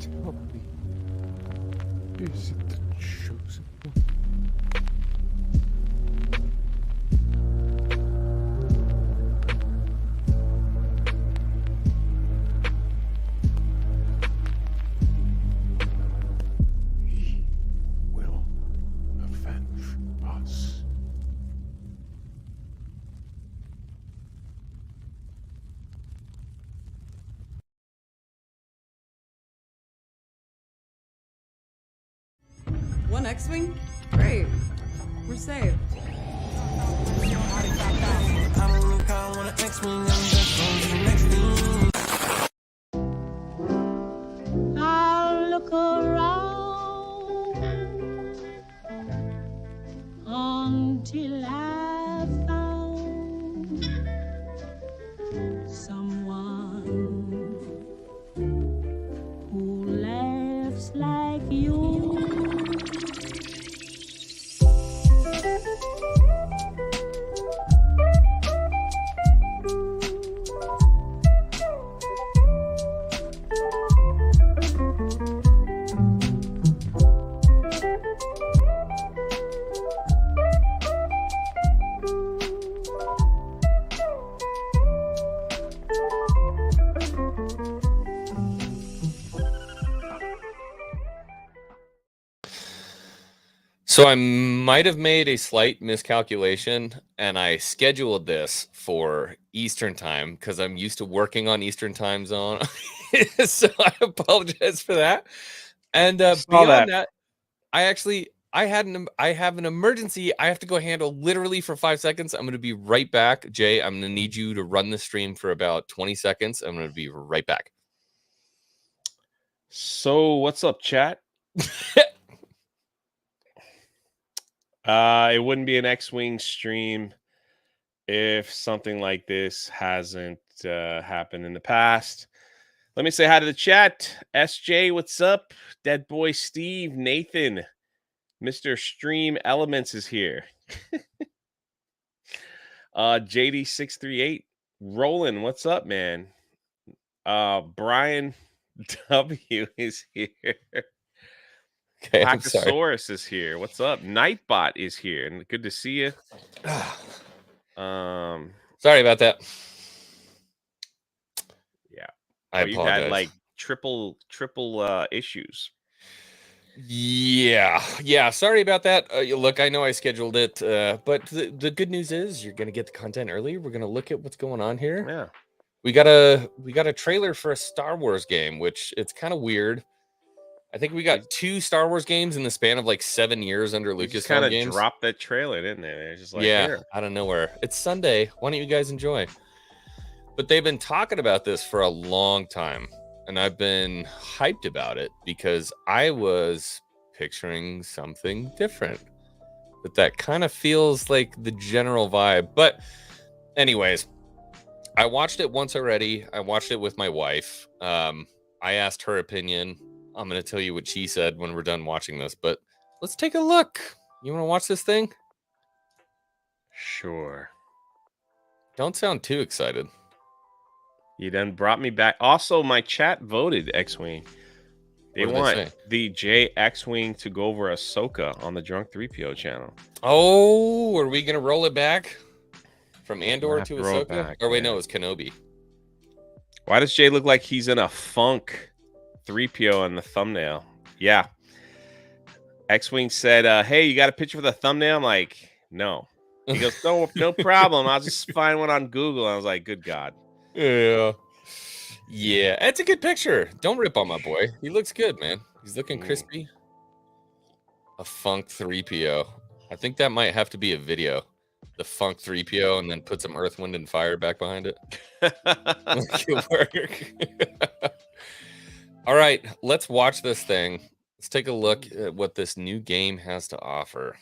Tell me, is it the chosen one? He will avenge us. One X-Wing? Great. We're saved. I'll look around until I found someone who laughs like you. So I might have made a slight miscalculation, and I scheduled this for Eastern time because I'm used to working on Eastern time zone. So I apologize for that. And beyond that, I have an emergency. I have to go handle literally for 5 seconds. I'm going to be right back. Jay, I'm going to need you to run the stream for about 20 seconds. I'm going to be right back. So what's up, chat? It wouldn't be an X-Wing stream if something like this hasn't happened in the past. Let me say hi to the chat. SJ, what's up? Dead Boy Steve, Nathan, Mr. Stream Elements is here. JD638, Roland, what's up, man? Brian W is here. Okay, I'm sorry. Pachysaurus is here. What's up? Nightbot is here, and good to see you. Sorry about that. Yeah, I you apologize. had like triple issues. Yeah. Sorry about that. Look, I know I scheduled it, but the good news is you're gonna get the content early. We're gonna look at what's going on here. Yeah, we got a trailer for a Star Wars game, which it's kind of weird. I think we got 2 Star Wars games in the span of like 7 years under Lucasfilm Lucasfilm kind of games. dropped that trailer, didn't they? They're just like, yeah, here. out of nowhere. It's Sunday. Why don't you guys enjoy? But they've been talking about this for a long time, and I've been hyped about it because I was picturing something different. But that kind of feels like the general vibe. But anyways, I watched it once already. I watched it with my wife. I asked her opinion. I'm going to tell you what she said when we're done watching this, but let's take a look. You want to watch this thing? Sure. Don't sound too excited. You then brought me back. Also, my chat voted X-Wing. They want the JX-Wing to go over Ahsoka on the Drunk 3PO channel. Oh, are we going to roll it back? From Andor to Ahsoka? Back, or wait, no, it's Kenobi. Why does Jay look like he's in a funk 3PO in the thumbnail? Yeah. X-Wing said, hey, you got a picture for the thumbnail? I'm like, no. He goes, no problem. I'll just find one on Google. I was like, good God. Yeah, it's a good picture. Don't rip on my boy. He looks good, man. He's looking crispy. A funk 3PO. I think that might have to be a video. The funk 3PO, and then put some Earth, Wind, and Fire back behind it. Make it work. All right, let's watch this thing. Let's take a look at what this new game has to offer.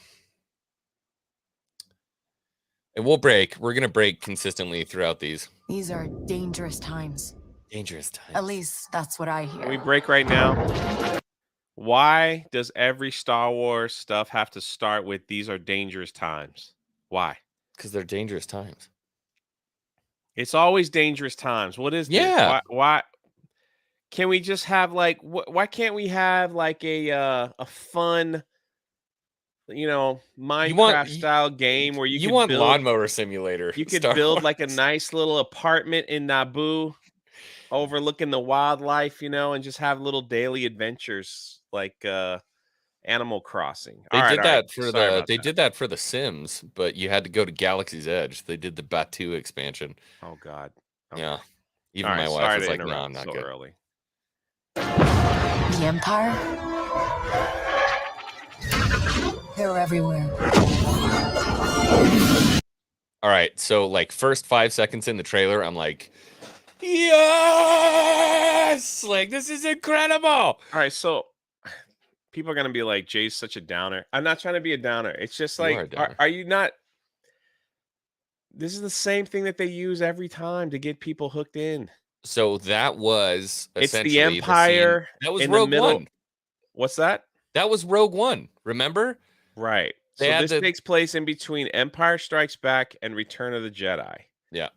And we'll break. We're going to break consistently throughout these. These are dangerous times. Dangerous times. At least that's what I hear. Can we break right now? Why does every Star Wars stuff have to start with these are dangerous times? Why? Because they're dangerous times. It's always dangerous times. What is this? Yeah. Why? Can we just have like why can't we have like a fun, Minecraft style game where you want Lawnmower Simulator? You could Star build like a Wars. nice little apartment in Naboo, overlooking the wildlife, and just have little daily adventures like Animal Crossing. They did that for Sorry the about that. did that for the Sims, but you had to go to Galaxy's Edge. They did the Batu expansion. Oh God. Okay. Yeah. Even All right, my wife sorry was to like, "No, interrupt I'm not so good." early. The Empire? They're everywhere. All right, so like first 5 seconds in the trailer, I'm like, yes, like this is incredible. All right, so people are gonna be like, Jay's such a downer. I'm not trying to be a downer. It's just You are a like, downer. are you not? This is the same thing that they use every time to get people hooked in. So that was It's essentially the Empire. That was in Rogue the middle. One. What's that? That was Rogue One. Remember? Right. They So had this takes place in between Empire Strikes Back and Return of the Jedi. Yeah.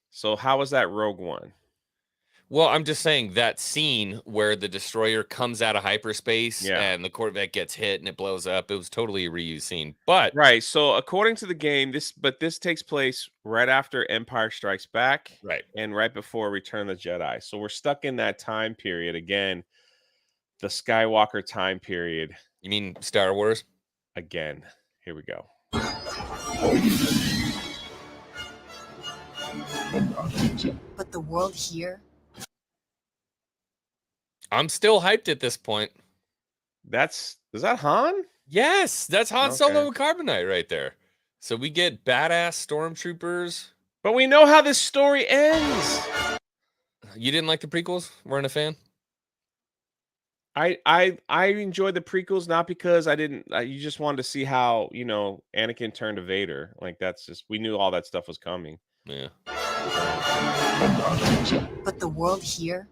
So how was that Rogue One? Well, I'm just saying that scene where the destroyer comes out of hyperspace and the Corvette gets hit and it blows up. It was totally a reused scene. But right. So according to the game, this takes place right after Empire Strikes Back, right, and right before Return of the Jedi. So we're stuck in that time period again, the Skywalker time period. You mean Star Wars? Again. Here we go. But the world here? I'm still hyped at this point. Is that Han? Yes, that's Han Solo and Carbonite right there. So we get badass stormtroopers. But we know how this story ends. You didn't like the prequels? Weren't a fan? I enjoyed the prequels not because I didn't. You just wanted to see how Anakin turned to Vader. Like that's just we knew all that stuff was coming. Yeah. But the world here?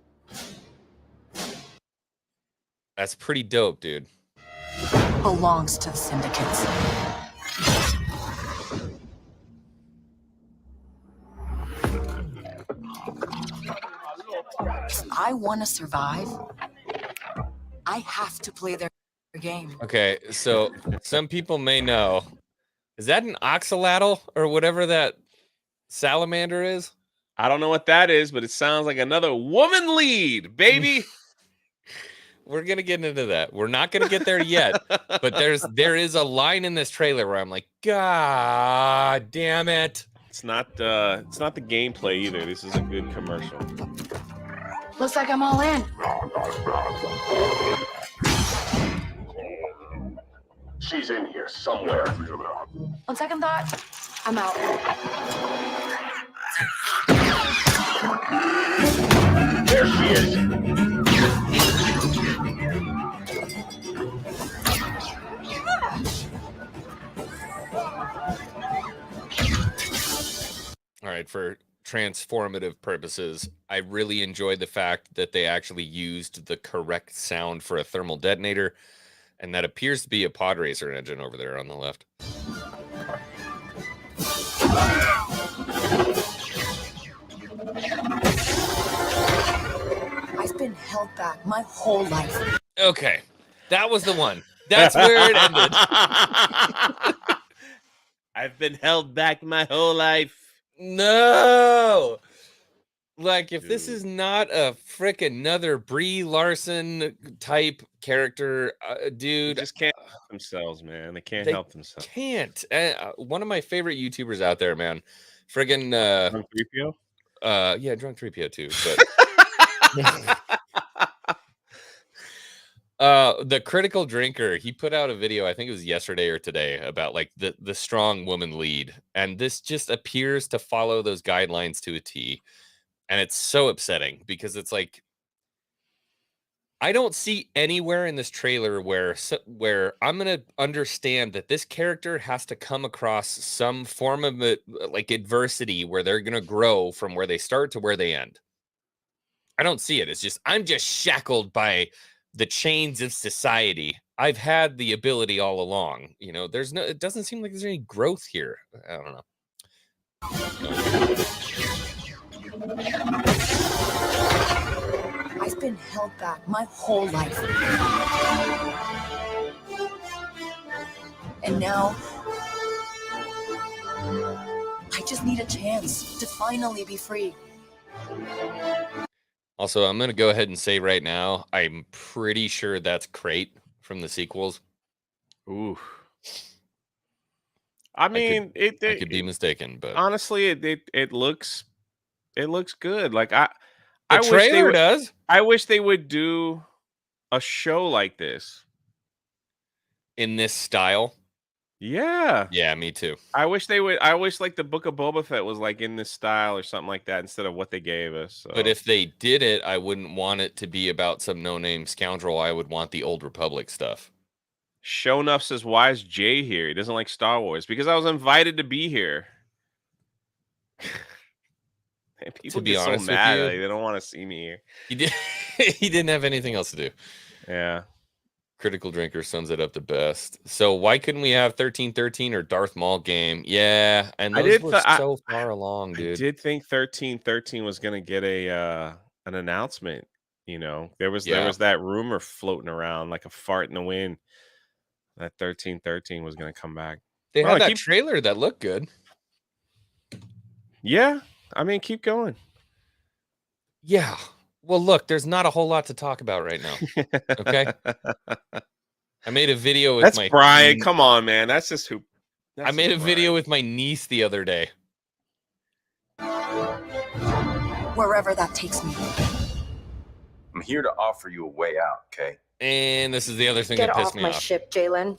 That's pretty dope, dude. Belongs to the syndicates. If I want to survive, I have to play their game. Okay, so some people may know. Is that an oxalatl or whatever that salamander is? I don't know what that is, but it sounds like another woman lead, baby. We're gonna get into that. We're not gonna get there yet, but there is a line in this trailer where I'm like, God damn it! It's not the gameplay either. This is a good commercial. Looks like I'm all in. She's in here somewhere. On second thought, I'm out. There she is. All right, for transformative purposes, I really enjoyed the fact that they actually used the correct sound for a thermal detonator, and that appears to be a pod racer engine over there on the left. I've been held back my whole life. Okay, that was the one. That's where it ended. I've been held back my whole life. No! Like, if this is not a frickin' another Brie Larson type character, dude. They just can't help themselves, man. They can't help themselves. Can't. One of my favorite YouTubers out there, man. Friggin' Drunk 3PO? Yeah, Drunk 3PO too. But the Critical Drinker, he put out a video, I think it was yesterday or today, about like the strong woman lead. And this just appears to follow those guidelines to a T. And it's so upsetting because it's like, I don't see anywhere in this trailer where I'm going to understand that this character has to come across some form of like adversity where they're going to grow from where they start to where they end. I don't see it. It's just, I'm just shackled by the chains of society. I've had the ability all along. It doesn't seem like there's any growth here. I don't know. I've been been held back my whole life. And now, I just need a chance to finally be free. Also, I'm going to go ahead and say right now, I'm pretty sure that's Crate from the sequels. Ooh. I mean, I could be mistaken, but honestly, it looks good. Like the I wish they trailer would. does. I wish they would do a show like this. In this style. Yeah. Yeah, me too. I wish they would. I wish like the Book of Boba Fett was like in this style or something like that instead of what they gave us. So. But if they did it, I wouldn't want it to be about some no-name scoundrel. I would want the Old Republic stuff. Show Enough says, why is Jay here? He doesn't like Star Wars. Because I was invited to be here. And people To be get so honest with mad you, that they don't want to see me here. He didn't have anything else to do. Yeah. Critical Drinker sums it up the best. So why couldn't we have 1313 or Darth Maul game? Yeah, and those were so far along, dude. I did think 1313 was gonna get a an announcement. You know, there was that rumor floating around like a fart in the wind that 1313 was gonna come back. They had that trailer that looked good. Yeah, I mean, keep going. Yeah. Well, look, there's not a whole lot to talk about right now. Okay. I made a video with That's Brian. Come on, man. That's just who. I made a video with my niece the other day. Wherever that takes me. I'm here to offer you a way out, okay? And this is the other thing that pissed me off. Get off my ship, Jalen.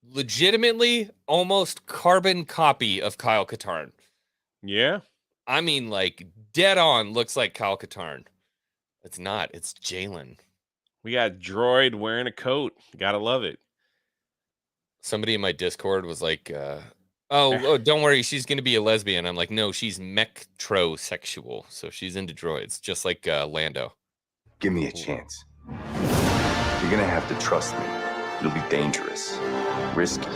Legitimately, almost carbon copy of Kyle Katarn. Yeah. I mean, like, dead on looks like Kyle Katarn. It's not. It's Jalen. We got Droid wearing a coat. Gotta love it. Somebody in my Discord was like, oh, don't worry, she's going to be a lesbian. I'm like, no, she's metrosexual. So she's into droids, just like Lando. Give me a chance. You're going to have to trust me. It'll be dangerous, risky.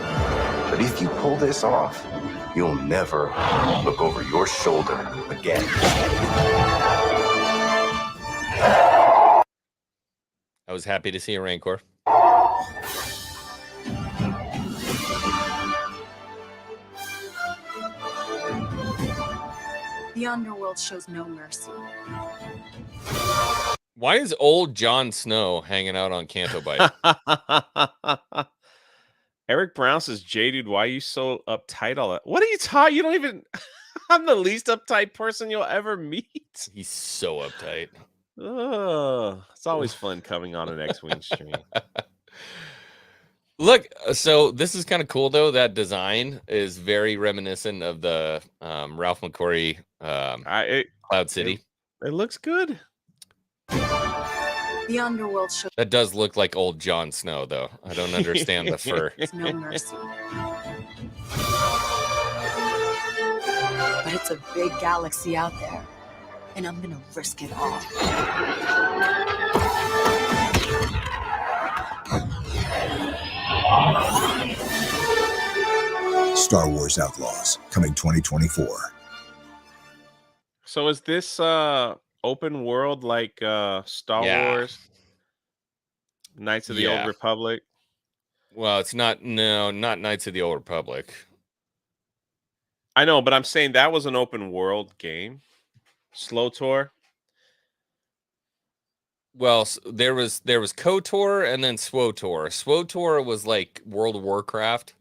But if you pull this off, you'll never look over your shoulder again. I was happy to see a Rancor. The underworld shows no mercy. Why is old Jon Snow hanging out on Canto Bite? Eric Brown says, Jay, dude, why are you so uptight all that? What are you talking? You don't even... I'm the least uptight person you'll ever meet. He's so uptight. It's always fun coming on an X-Wing stream. Look, so this is kind of cool, though. That design is very reminiscent of the Ralph McQuarrie Cloud City. It looks good. The underworld shows that does look like old Jon Snow, though. I don't understand the fur. no mercy. But it's a big galaxy out there, and I'm gonna risk it all. Star Wars Outlaws, coming 2024. So is this open world like Star Wars? Knights of the Old Republic? Well, it's not Knights of the Old Republic. I know, but I'm saying that was an open world game. Slow Tour. Well, there was KOTOR and then SWOTOR. SWOTOR was like World of Warcraft.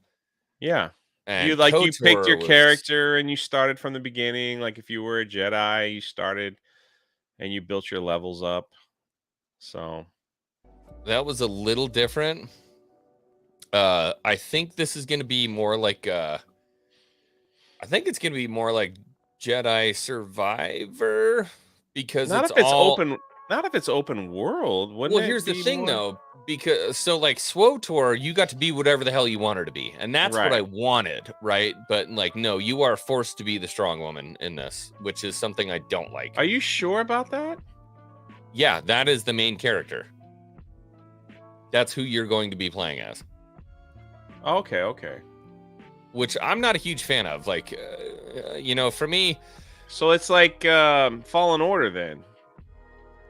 Yeah. And you picked your character and you started from the beginning. Like if you were a Jedi, you started and you built your levels up. So that was a little different. I think this is going to be more like it's going to be more like Jedi Survivor because not if it's open world. Well, here's the thing though, because like SWOTOR, you got to be whatever the hell you wanted to be, and that's what I wanted, right? But like, no, you are forced to be the strong woman in this, which is something I don't like. Are you sure about that? Yeah, that is the main character. That's who you're going to be playing as. Okay. Which I'm not a huge fan of. Like, for me, So it's like Fallen Order then.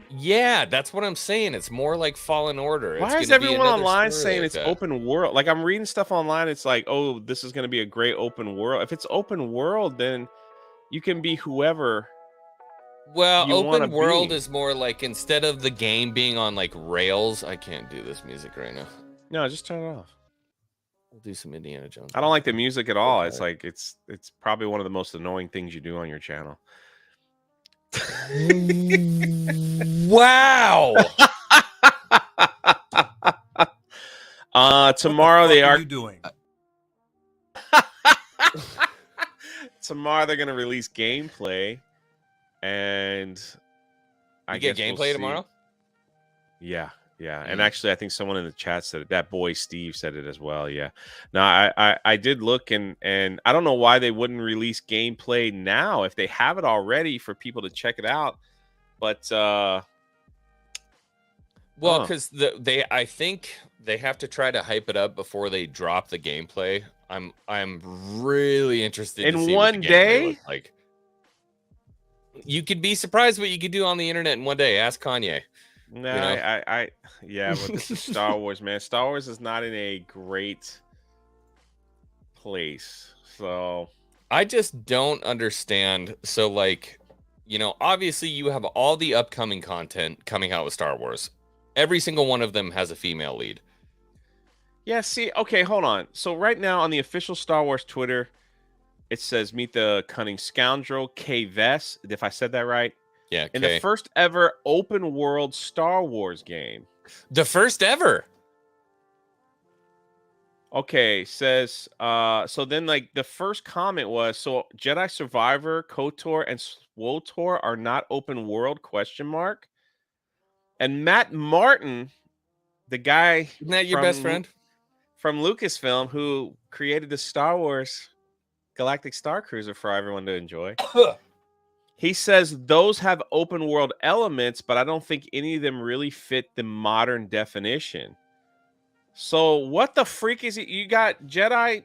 Yeah, that's what I'm saying. It's more like Fallen Order. Why It's is gonna be everyone another online story saying like it's that. open world? Like I'm reading stuff online. It's like, oh, this is going to be a great open world. If it's open world, then you can be whoever Well, you want to open world be. is more like instead of the game being on like rails. I can't do this music right now. No, just turn it off. We'll do some Indiana Jones. I don't like the music at all. It's like it's probably one of the most annoying things you do on your channel. Wow. Tomorrow they are you doing? tomorrow they're gonna release gameplay, and I You get guess we'll gameplay see. tomorrow? Yeah. And actually, I think someone in the chat said it. That boy Steve said it as well. Yeah. Now I did look and I don't know why they wouldn't release gameplay now if they have it already for people to check it out. But well, because I think they have to try to hype it up before they drop the gameplay. I'm really interested in to see one what the gameplay day. looks like. You could be surprised what you could do on the internet in one day. Ask Kanye. No, you know? Yeah, but this is Star Wars, man. Star Wars is not in a great place. So I just don't understand. So, like, obviously you have all the upcoming content coming out with Star Wars. Every single one of them has a female lead. yeah, see, okay, hold on. So right now on the official Star Wars Twitter, it says meet the cunning scoundrel Kay Vess, if I said that right. Yeah, in the first ever open world Star Wars game. The first ever. Okay, says so then like the first comment was so Jedi Survivor, KOTOR, and SWOTOR are not open world ? And Matt Martin, the guy Isn't that your best friend? From Lucasfilm, who created the Star Wars Galactic Star Cruiser for everyone to enjoy. He says those have open world elements, but I don't think any of them really fit the modern definition. So what the freak is it? You got Jedi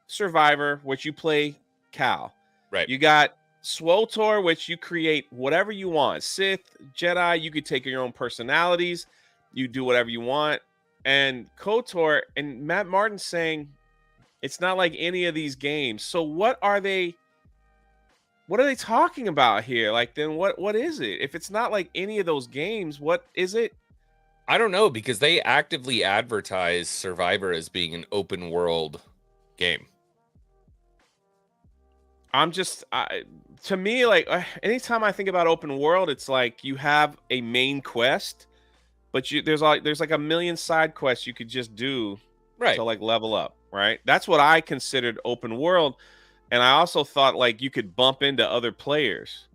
Survivor, which you play Cal. Right. You got SWOTOR, which you create whatever you want. Sith, Jedi, you could take your own personalities. You do whatever you want. And KOTOR, and Matt Martin saying it's not like any of these games. So what are they talking about here? Like, then what is it? If it's not like any of those games, what is it? I don't know, because they actively advertise Survivor as being an open world game. To me, like anytime I think about open world, it's like you have a main quest, but there's like a million side quests you could just do to like level up, right? That's what I considered open world. And I also thought like you could bump into other players.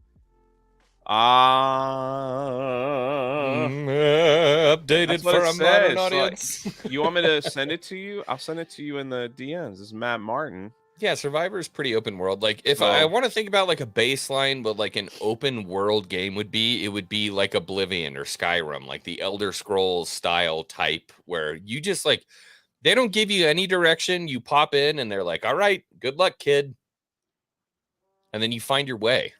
Updated for a modern audience. You want me to send it to you? I'll send it to you in the DMs. This is Matt Martin. Yeah, Survivor is pretty open world. Like, if I want to think about like a baseline, but like an open world game would be like Oblivion or Skyrim, like the Elder Scrolls style type, where you just like, they don't give you any direction. You pop in and they're like, all right, good luck, kid. And then you find your way.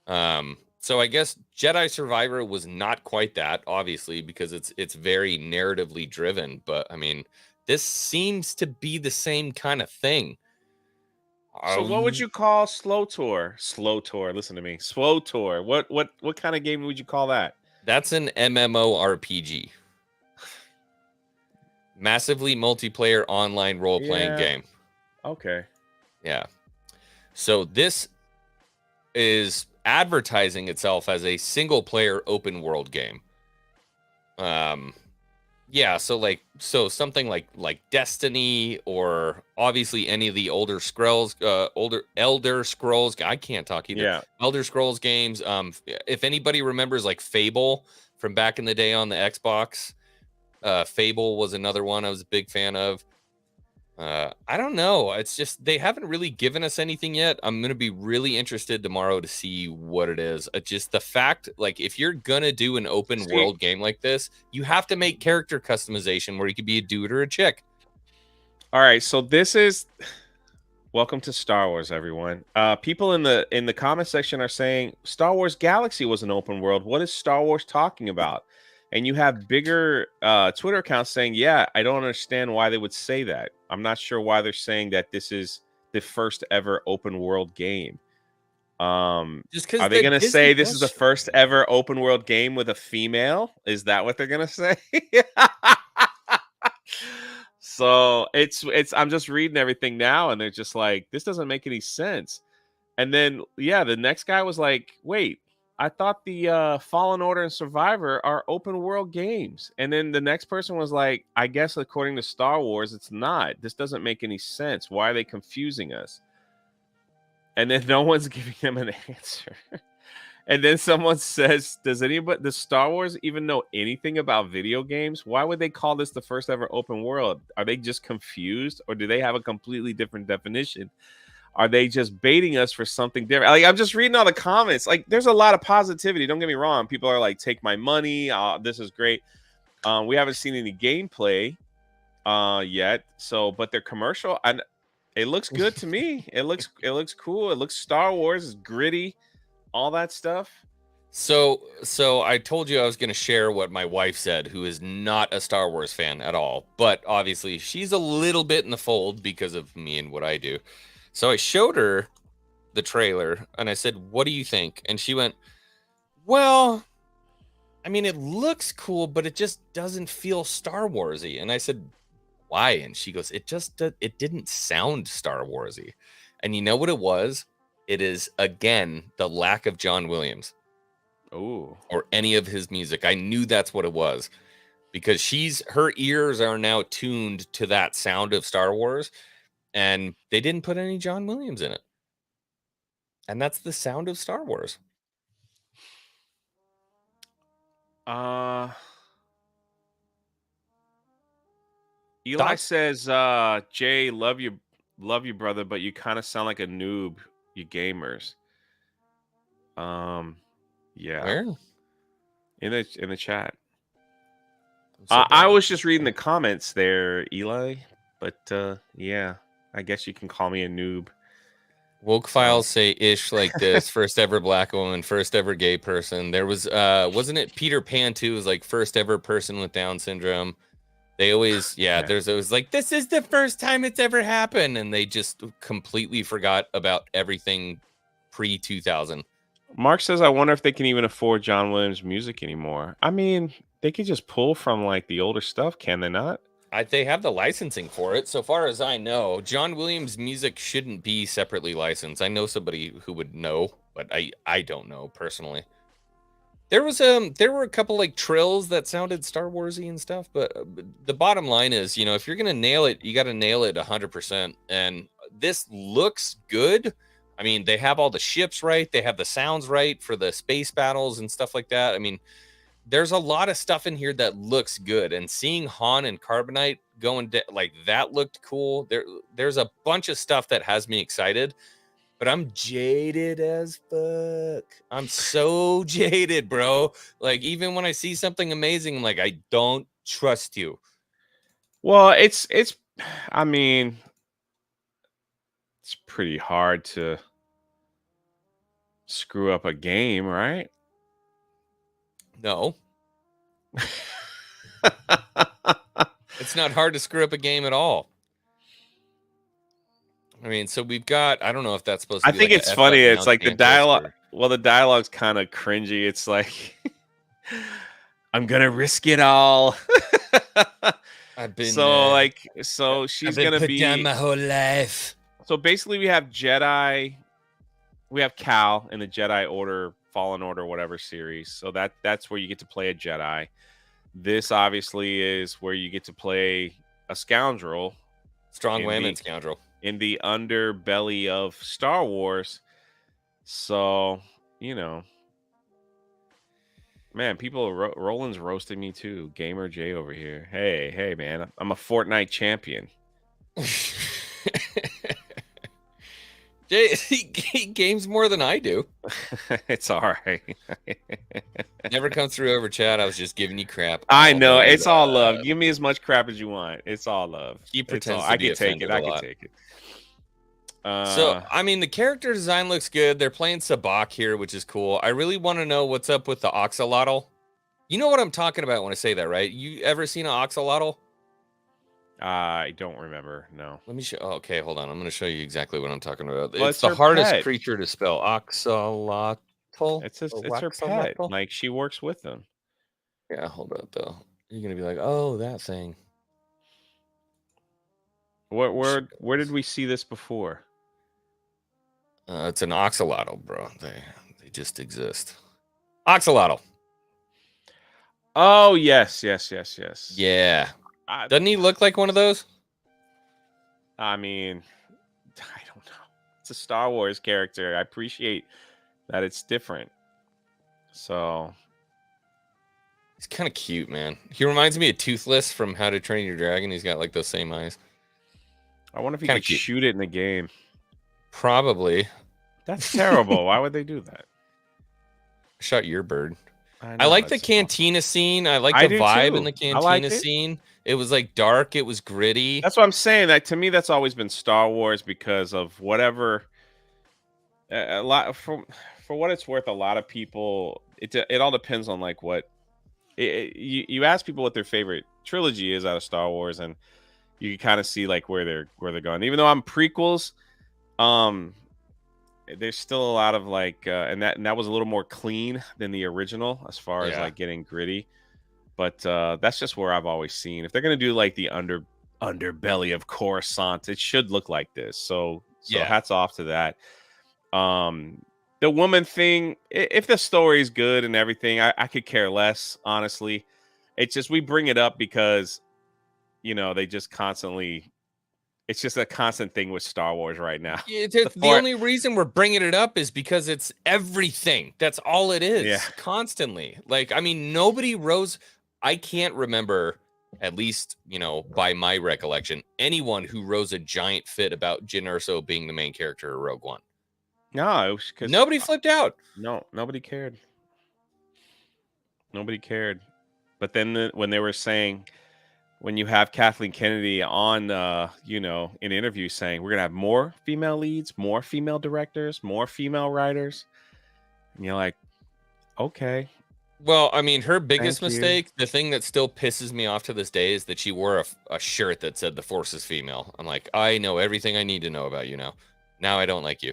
So I guess Jedi Survivor was not quite that, obviously, because it's very narratively driven. But I mean, this seems to be the same kind of thing. So what would you call SWOTOR? SWOTOR, listen to me. SWOTOR. What kind of game would you call that? That's an MMORPG. Massively multiplayer online role-playing game. Okay. Yeah. So this is advertising itself as a single-player open world game. Yeah, so something like Destiny, or obviously any of the Elder Scrolls. I can't talk either. Yeah. Elder Scrolls games. If anybody remembers like Fable from back in the day on the Xbox, Fable was another one I was a big fan of. I don't know. It's just they haven't really given us anything yet. I'm gonna be really interested tomorrow to see what it is. Just the fact, like, if you're gonna do an open world game like this, you have to make character customization where you could be a dude or a chick. All right, so this is Welcome to Star Wars, everyone. People in the comment section are saying Star Wars Galaxy was an open world. What is Star Wars talking about? And you have bigger Twitter accounts saying, yeah, I don't understand why they would say that. I'm not sure why they're saying that this is the first ever open world game. Just because Are they going to Disney say this is the Plus- first ever open world game with a female? Is that what they're going to say? So it's I'm just reading everything now, and they're just like, this doesn't make any sense. And then the next guy was like, wait, I thought the Fallen Order and Survivor are open world games. And then the next person was like, I guess according to Star Wars, it's not. This doesn't make any sense. Why are they confusing us? And then no one's giving them an answer. And then someone says, does Star Wars even know anything about video games? Why would they call this the first ever open world? Are they just confused, or do they have a completely different definition? Are they just baiting us for something different? Like, I'm just reading all the comments. Like, there's a lot of positivity. Don't get me wrong. People are like, take my money. This is great. We haven't seen any gameplay yet. So, but their commercial, and it looks good to me. It looks cool. It looks Star Wars. It's gritty. All that stuff. So I told you I was going to share what my wife said, who is not a Star Wars fan at all, but obviously she's a little bit in the fold because of me and what I do. So I showed her the trailer and I said, "What do you think?" And she went, "Well, I mean, it looks cool, but it just doesn't feel Star Warsy." And I said, "Why?" And she goes, "It didn't sound Star Warsy." And you know what it was? It is, again, the lack of John Williams. Ooh. Or any of his music. I knew that's what it was, because her ears are now tuned to that sound of Star Wars, and they didn't put any John Williams in it. And that's the sound of Star Wars. Eli Thoughts? says, Jay, love you, brother, but you kind of sound like a noob, you gamers. Yeah. Where? In the chat. So I was just reading the comments there, Eli, but yeah, I guess you can call me a noob. Woke files say ish like this: first ever black woman, first ever gay person. There was wasn't it Peter Pan too? Was like first ever person with Down syndrome. They always there's always like, this is the first time it's ever happened, and they just completely forgot about everything pre 2000. Mark says, I wonder if they can even afford John Williams music anymore. I mean, they could just pull from like the older stuff, can they not? They have the licensing for it. So far as I know, John Williams music shouldn't be separately licensed. I know somebody who would know, but I don't know personally. There were a couple like trills that sounded Star Warsy and stuff, but the bottom line is, if you're gonna nail it, you got to nail it 100%. And this looks good. I mean, they have all the ships right. They have the sounds right for the space battles and stuff like that. I mean, there's a lot of stuff in here that looks good. And seeing Han and Carbonite going like that looked cool. There's a bunch of stuff that has me excited, but I'm jaded as fuck. I'm so jaded, bro. Like, even when I see something amazing, I'm like, I don't trust you. Well, it's I mean, it's pretty hard to screw up a game, right? No. It's not hard to screw up a game at all. I mean, so we've got, I don't know if that's supposed to be, I think like it's funny. It's like the dialogue. or... Well, the dialogue's kind of cringy. It's like, I'm going to risk it all. I've been so she's been gonna put be down my whole life. So basically, we have Jedi, we have Cal in the Jedi Order, Fallen Order, whatever series. So that's where you get to play a Jedi. This obviously is where you get to play a scoundrel, strong women scoundrel in the underbelly of Star Wars. So man, people Roland's roasting me too. Gamer J over here. Hey, man, I'm a Fortnite champion. Jay, he games more than I do. It's all right. Never come through over chat. I was just giving you crap. I know. It's all love. Give me as much crap as you want. It's all love. He pretends I can take it. So, I mean, the character design looks good. They're playing Sabak here, which is cool. I really want to know what's up with the Oxalotl. You know what I'm talking about when I say that, right? You ever seen an Oxalotl? I don't remember. No. Let me show. Oh, okay, hold on. I'm going to show you exactly what I'm talking about. Well, it's it's the her hardest pet. creature to spell. Oxalotl. It's her pet. Like she works with them. Yeah, hold up though. You're gonna be like, oh, that thing. Where did we see this before? It's an Oxalotl, bro. They just exist. Oxalotl. Oh yes. Yeah. Doesn't he look like one of those? I mean, I don't know. It's a Star Wars character. I appreciate that it's different. So he's kind of cute, man. He reminds me of Toothless from How to Train Your Dragon. He's got like those same eyes. I wonder if he could shoot it in the game. Probably. That's terrible. Why would they do that? Shot your bird. I like the cantina scene. I like the vibe in the cantina scene. It was like dark. It was gritty. That's what I'm saying. That to me, that's always been Star Wars because of whatever. A lot for what it's worth. A lot of people. It all depends on like what. You ask people what their favorite trilogy is out of Star Wars, and you can kind of see like where they're going. Even though I'm prequels, there's still a lot of like, and that was a little more clean than the original as far as like getting gritty. But that's just where I've always seen. If they're gonna do like the underbelly of Coruscant, it should look like this. So hats off to that. The woman thing, if the story's good and everything, I could care less, honestly. It's just we bring it up because, you know, they just constantly. It's just a constant thing with Star Wars right now. The only reason we're bringing it up is because it's everything. That's all it is. Constantly. Like, I mean, nobody rose. I can't remember, at least, you know, by my recollection, anyone who rose a giant fit about Jyn Erso being the main character of Rogue One. No, it was because nobody flipped out. No, nobody cared. Nobody cared. But then when they were saying, when you have Kathleen Kennedy on, you know, in interviews saying we're gonna have more female leads, more female directors, more female writers, and you're like, okay. Well, I mean, her biggest mistake, the thing that still pisses me off to this day, is that she wore a shirt that said "The Force is female." I'm like, I know everything I need to know about you now. Now I don't like you.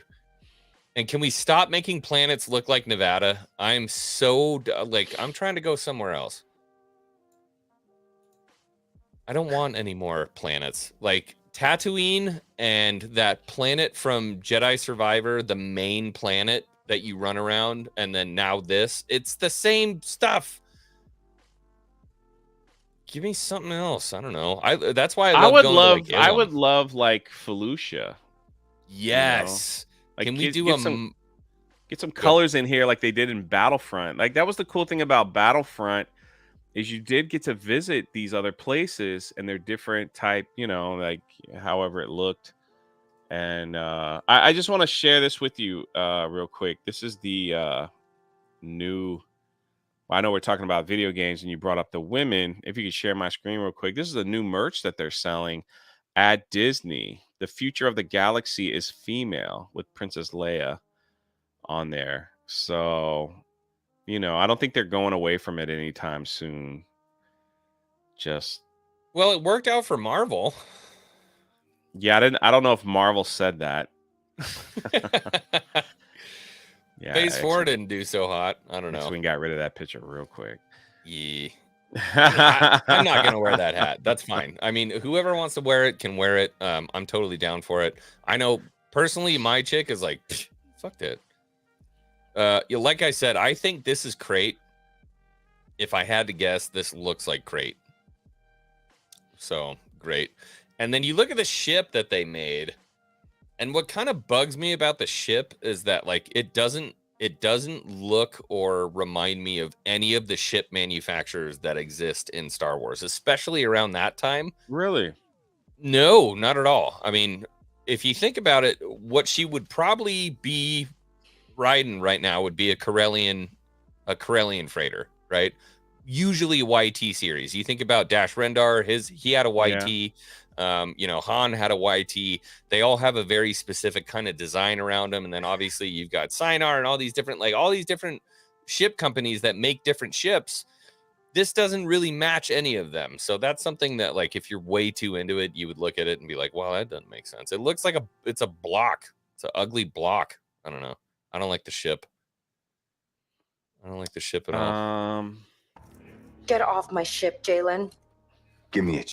And can we stop making planets look like Nevada? I'm so like, I'm trying to go somewhere else. I don't want any more planets. Like Tatooine and that planet from Jedi Survivor, the main planet that you run around, and then now this. It's the same stuff. Give me something else. I don't know. That's why I would love like Felucia. Yes. You know? Like, can we get some colors in here like they did in Battlefront? Like that was the cool thing about Battlefront. Is you did get to visit these other places and they're different type, you know, like however it looked. And I just want to share this with you real quick. This is the new, well, I know we're talking about video games and you brought up the women. If you could share my screen real quick. This is the new merch that they're selling at Disney. The future of the galaxy is female with Princess Leia on there. So, you know, I don't think they're going away from it anytime soon. Well, it worked out for Marvel. Yeah, I don't know if Marvel said that. Yeah, Phase 4 didn't do so hot. I don't know. We got rid of that picture real quick. Yeah. I'm not gonna wear that hat. That's fine. I mean, whoever wants to wear it can wear it. I'm totally down for it. I know personally, my chick is like, fuck that. Like I said, I think this is Crate. If I had to guess, this looks like Crate. So great. And then you look at the ship that they made, and what kind of bugs me about the ship is that like it doesn't look or remind me of any of the ship manufacturers that exist in Star Wars, especially around that time. Really? No, not at all. I mean, if you think about it, what she would probably be riding right now would be a Corellian freighter, right? Usually YT series. You think about Dash Rendar, he had a YT. You know, Han had a YT. They all have a very specific kind of design around them. And then obviously you've got Sinar and all these different ship companies that make different ships. This doesn't really match any of them. So that's something that, like, if you're way too into it, you would look at it and be like, well, that doesn't make sense. It looks like it's a block. It's an ugly block. I don't know. I don't like the ship. I don't like the ship at all. Get off my ship, Jalen. Give me a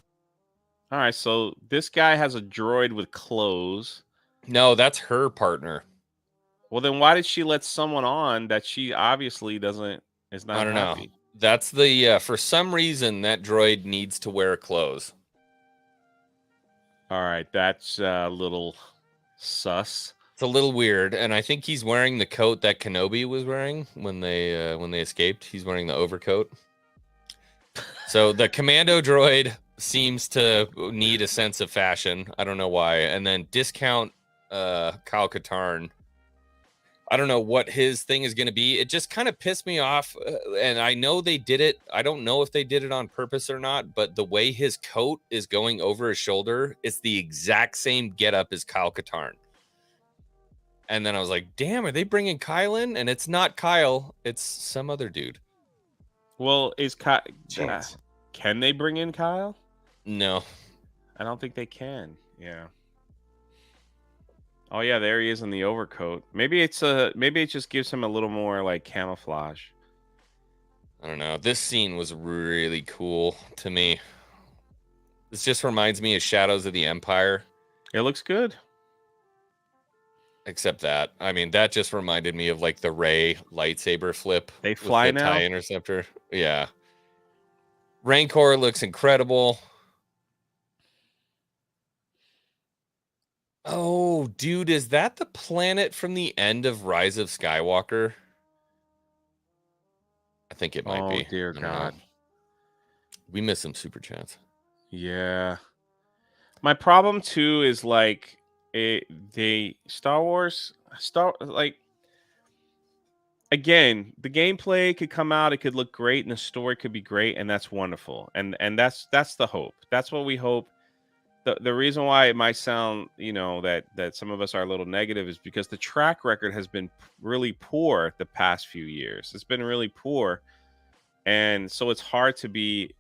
All right, so this guy has a droid with clothes. No, that's her partner. Well, then why did she let someone on that she obviously is not I don't happy? know. That's the for some reason that droid needs to wear clothes. All right, that's a little sus. It's a little weird, and I think he's wearing the coat that Kenobi was wearing when they escaped. He's wearing the overcoat. So the commando droid seems to need a sense of fashion. I don't know why. And then discount Kyle Katarn. I don't know what his thing is going to be. It just kind of pissed me off. And I know they did it. I don't know if they did it on purpose or not, but the way his coat is going over his shoulder, it's the exact same getup as Kyle Katarn. And then I was like, damn, are they bringing Kyle in? And it's not Kyle. It's some other dude. Well, is Kyle... Can they bring in Kyle? No. I don't think they can. Yeah. Oh yeah, there he is in the overcoat. Maybe it just gives him a little more like camouflage. I don't know. This scene was really cool to me. This just reminds me of Shadows of the Empire. It looks good. Except that, I mean, that just reminded me of like the Rey lightsaber flip. They fly with the now? TIE Interceptor. Yeah. Rancor looks incredible. Oh, dude, is that the planet from the end of Rise of Skywalker? I think it might be. Oh, dear I don't know. God. We missed some super chats. Yeah. My problem too is like Star Wars again, the gameplay could come out, it could look great, and the story could be great, and that's wonderful. And that's the hope. That's what we hope. The reason why it might sound, that some of us are a little negative is because the track record has been really poor the past few years. It's been really poor. And so it's hard to be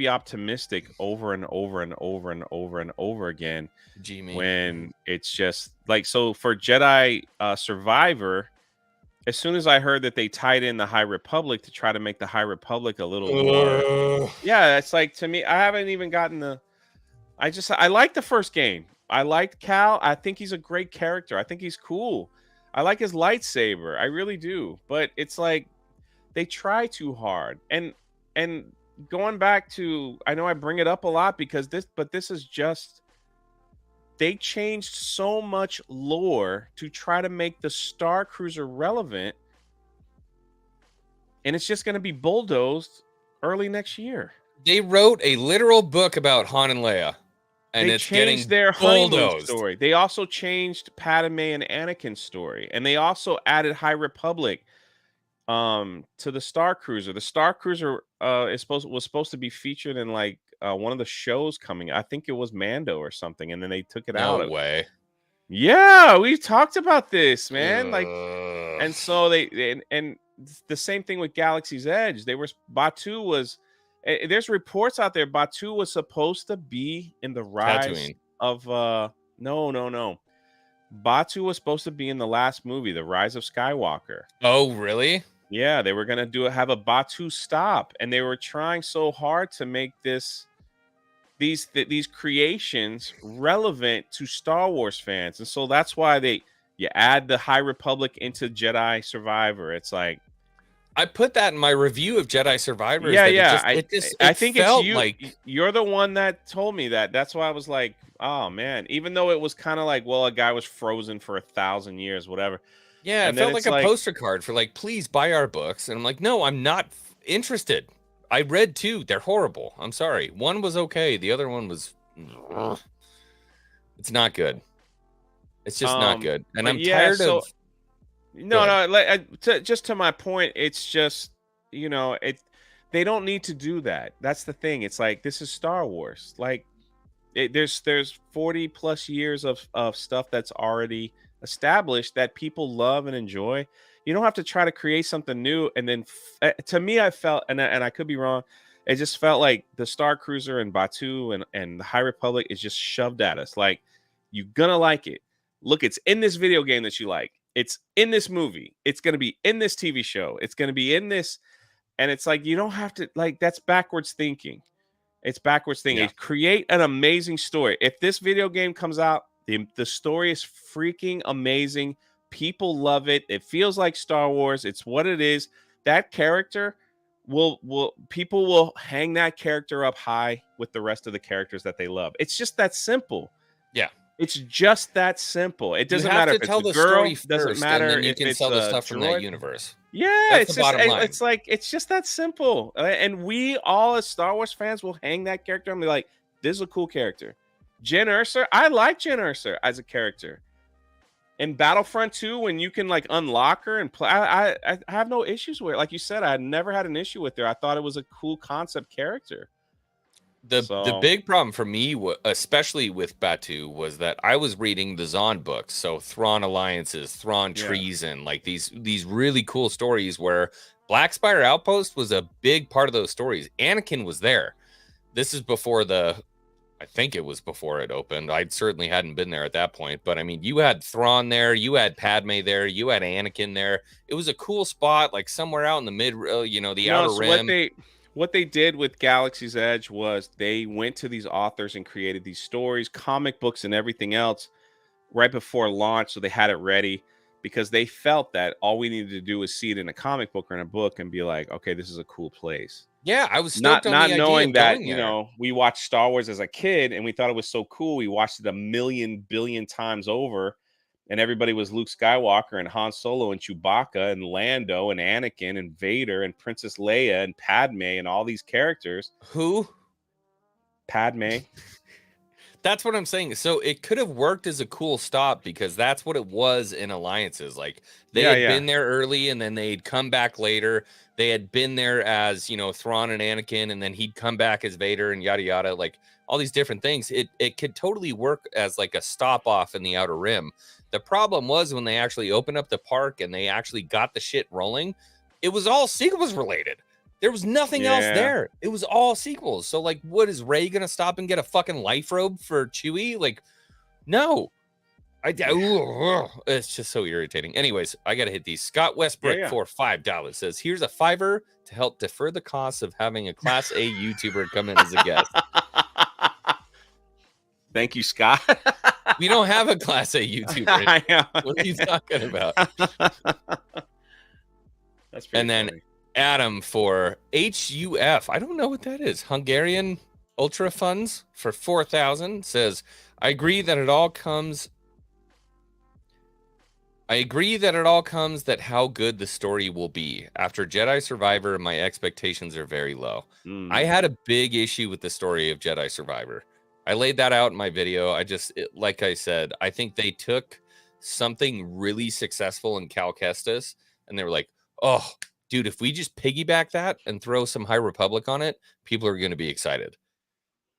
optimistic over and over and over and over and over again when it's just like, so for Jedi Survivor, as soon as I heard that they tied in the High Republic to try to make the High Republic a little more, yeah, it's like, to me, I haven't even gotten I like the first game. I liked Cal. I think he's a great character. I think he's cool. I like his lightsaber. I really do. But it's like they try too hard. And going back to, I know I bring it up a lot because this is just, they changed so much lore to try to make the Star Cruiser relevant. And it's just going to be bulldozed early next year. They wrote a literal book about Han and Leia. And they it's changed getting their honeymoon bulldozed. story. They also changed Padme and Anakin's story, and they also added High Republic to the Star Cruiser. The Star Cruiser was supposed to be featured in like one of the shows coming. I think it was Mando or something, and then they took it out. No way. Yeah, we've talked about this, man. Like, and so they and the same thing with Galaxy's Edge. Batu was. There's reports out there. Batu was supposed to be in the rise Tatooine. of no. Batu was supposed to be in the last movie, The Rise of Skywalker. Oh, really? Yeah, they were gonna have a Batu stop, and they were trying so hard to make these creations relevant to Star Wars fans, and so that's why you add the High Republic into Jedi Survivor. It's like, I put that in my review of Jedi Survivor. Yeah. I think it's you. Like... You're the one that told me that. That's why I was like, oh man. Even though it was kind of like, well, a guy was frozen for 1,000 years, whatever. Yeah, and it felt like a poster card for like, please buy our books. And I'm like, no, I'm not interested. I read 2. They're horrible. I'm sorry. One was okay. The other one was, it's not good. It's just not good. And I'm tired of. Just to my point, it's just, they don't need to do that. That's the thing. It's like, this is Star Wars. Like, There's 40 plus years of stuff that's already established that people love and enjoy. You don't have to try to create something new. And then to me, I felt, and I could be wrong, it just felt like the Star Cruiser and Batu and the High Republic is just shoved at us. Like, you're gonna like it. Look, it's in this video game that you like. It's in this movie. It's gonna be in this TV show. It's gonna be in this. And it's like, you don't have to, like, that's backwards thinking. It's backwards thinking. Yeah. Create an amazing story. If this video game comes out, the story is freaking amazing. People love it. It feels like Star Wars. It's what it is. That character will people will hang that character up high with the rest of the characters that they love. It's just that simple. Yeah. It's just that simple. It doesn't matter if it's a girl. Story Doesn't first, matter and then you if can it's sell the a stuff from that droid. universe. Yeah, That's it's the just bottom line. it's like it's just that simple. And we all as Star Wars fans will hang that character and be like, this is a cool character. Jen Erso, I like Jen Erso as a character. In Battlefront 2, when you can like unlock her and play, I have no issues with it. Like you said, I never had an issue with her. I thought it was a cool concept character. The big problem for me, especially with Batu, was that I was reading the Zon books, so Thrawn alliances, Thrawn treason, like these really cool stories where Black Spire Outpost was a big part of those stories. Anakin was there. This is before I think it was before it opened. I certainly hadn't been there at that point, but I mean, you had Thrawn there, you had Padme there, you had Anakin there. It was a cool spot, like somewhere out in the mid, the outer rim. What they did with Galaxy's Edge was they went to these authors and created these stories, comic books, and everything else right before launch. So they had it ready because they felt that all we needed to do was see it in a comic book or in a book and be like, okay, this is a cool place. Yeah, I was not stoked on the knowing idea of that, going there. we watched Star Wars as a kid and we thought it was so cool. We watched it a million billion times over. And everybody was Luke Skywalker and Han Solo and Chewbacca and Lando and Anakin and Vader and Princess Leia and Padme and all these characters. Who? Padme. That's what I'm saying. So it could have worked as a cool stop because that's what it was in Alliances. Like they had been there early and then they'd come back later. They had been there as, Thrawn and Anakin, and then he'd come back as Vader and yada, yada, like all these different things. It could totally work as like a stop off in the Outer Rim. The problem was when they actually opened up the park and they actually got the shit rolling, it was all sequels related. There was nothing else there. It was all sequels. So, like, what is Rey gonna stop and get a fucking life robe for Chewie? Like, no. It's just so irritating. Anyways, I gotta hit these. Scott Westbrook for $5 says, "Here's a $5 to help defer the cost of having a Class A YouTuber come in as a guest." Thank you, Scott. We don't have a Class A YouTuber. I know. What are you talking about? That's pretty and then funny. Adam for HUF. I don't know what that is. Hungarian Ultra Funds for 4,000 says, I agree that it all comes that how good the story will be. After Jedi Survivor, my expectations are very low. I had a big issue with the story of Jedi Survivor. I laid that out in my video. Like I said, I think they took something really successful in Cal Kestis and they were like, oh, dude, if we just piggyback that and throw some High Republic on it, people are going to be excited.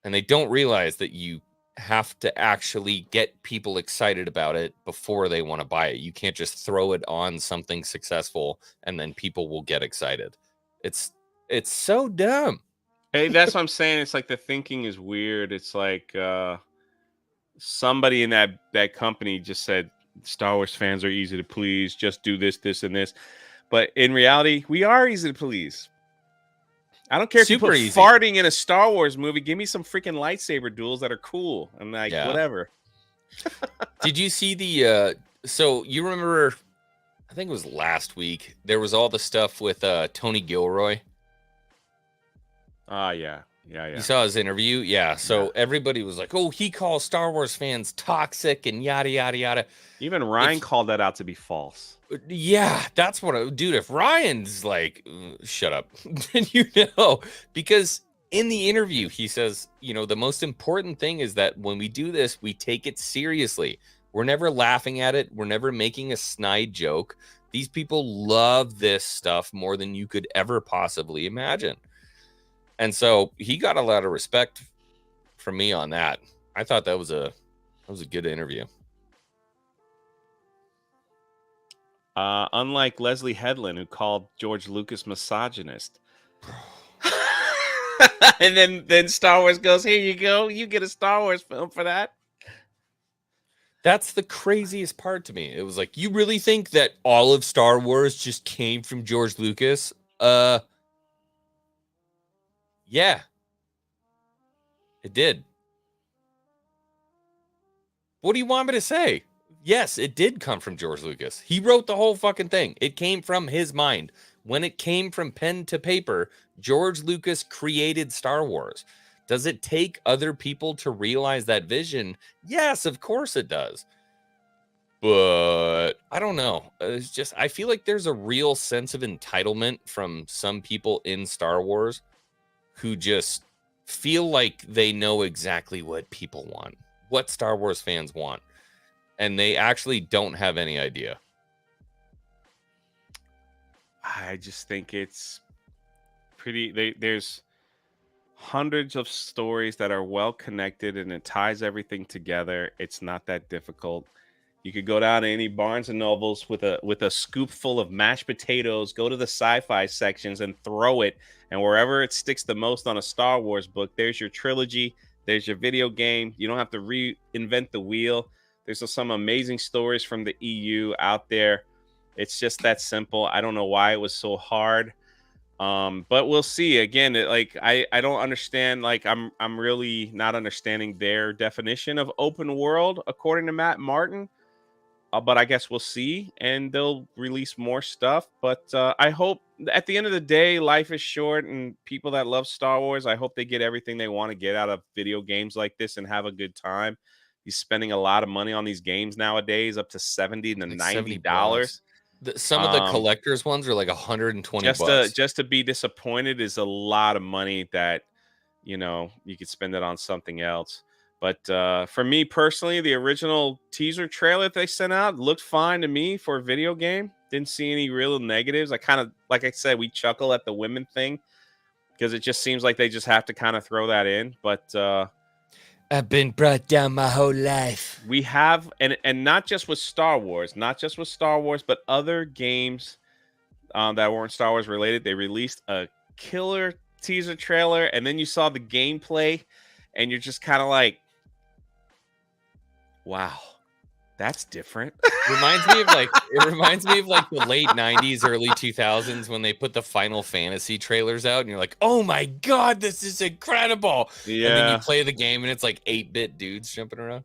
And they don't realize that you have to actually get people excited about it before they want to buy it. You can't just throw it on something successful and then people will get excited. It's so dumb. Hey, that's what I'm saying. It's like the thinking is weird. It's like somebody in that company just said Star Wars fans are easy to please. Just do this, this, and this. But in reality, we are easy to please. I don't care if you put farting in a Star Wars movie. Give me some freaking lightsaber duels that are cool. I'm like, whatever. Did you see the so you remember, I think it was last week, there was all the stuff with Tony Gilroy. Yeah. You saw his interview? Yeah. So everybody was like, oh, he calls Star Wars fans toxic and yada, yada, yada. Even Ryan called that out to be false. Yeah, that's what dude, if Ryan's like, shut up, then because in the interview, he says, the most important thing is that when we do this, we take it seriously. We're never laughing at it. We're never making a snide joke. These people love this stuff more than you could ever possibly imagine. And so he got a lot of respect from me on that. I thought that was a good interview. Unlike Leslie Headland, who called George Lucas misogynist. And then Star Wars goes, here you go. You get a Star Wars film for that. That's the craziest part to me. It was like, you really think that all of Star Wars just came from George Lucas? Yeah. It did. What do you want me to say? Yes, it did come from George Lucas. He wrote the whole fucking thing. It came from his mind. When it came from pen to paper, George Lucas created Star Wars. Does it take other people to realize that vision? Yes, of course it does. But I don't know. It's just, I feel like there's a real sense of entitlement from some people in Star Wars who just feel like they know exactly what people want, what Star Wars fans want, and they actually don't have any idea. I just think it's pretty. There's hundreds of stories that are well connected, and it ties everything together. It's not that difficult. You could go down to any Barnes and Nobles with a scoop full of mashed potatoes, go to the sci-fi sections and throw it, and wherever it sticks the most on a Star Wars book, there's your trilogy, there's your video game. You don't have to reinvent the wheel. There's some amazing stories from the EU out there. It's just that simple. I don't know why it was so hard. But we'll see. Again, I don't understand. Like I'm really not understanding their definition of open world according to Matt Martin. But I guess we'll see, and they'll release more stuff. But I hope at the end of the day, life is short, and people that love Star Wars, I hope they get everything they want to get out of video games like this and have a good time. He's spending a lot of money on these games nowadays, up to $70 to $90. Some of the collectors ones are like $120. Just to be disappointed is a lot of money that, you could spend it on something else. But for me personally, the original teaser trailer that they sent out looked fine to me for a video game. Didn't see any real negatives. I kind of, like I said, we chuckle at the women thing because it just seems like they just have to kind of throw that in. But I've been brought down my whole life. We have, and not just with Star Wars, but other games that weren't Star Wars related. They released a killer teaser trailer, and then you saw the gameplay, and you're just kind of like, wow, that's different. It reminds me of like the late 90s, early 2000s when they put the Final Fantasy trailers out and you're like, oh my God, this is incredible. Yeah. And then you play the game and it's like 8-bit dudes jumping around.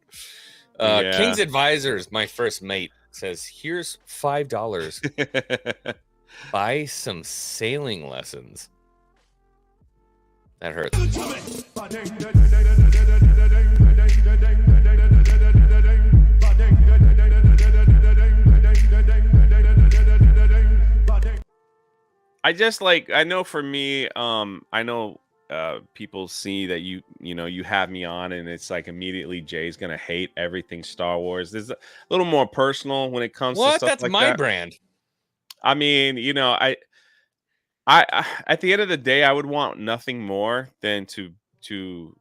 Yeah. King's Advisors, my first mate, says, here's $5. Buy some sailing lessons. That hurts. I know for me, I know people see that you have me on and it's like immediately Jay's gonna hate everything Star Wars. There's a little more personal when it comes to stuff That's like my that. brand. I mean, I at the end of the day, I would want nothing more than to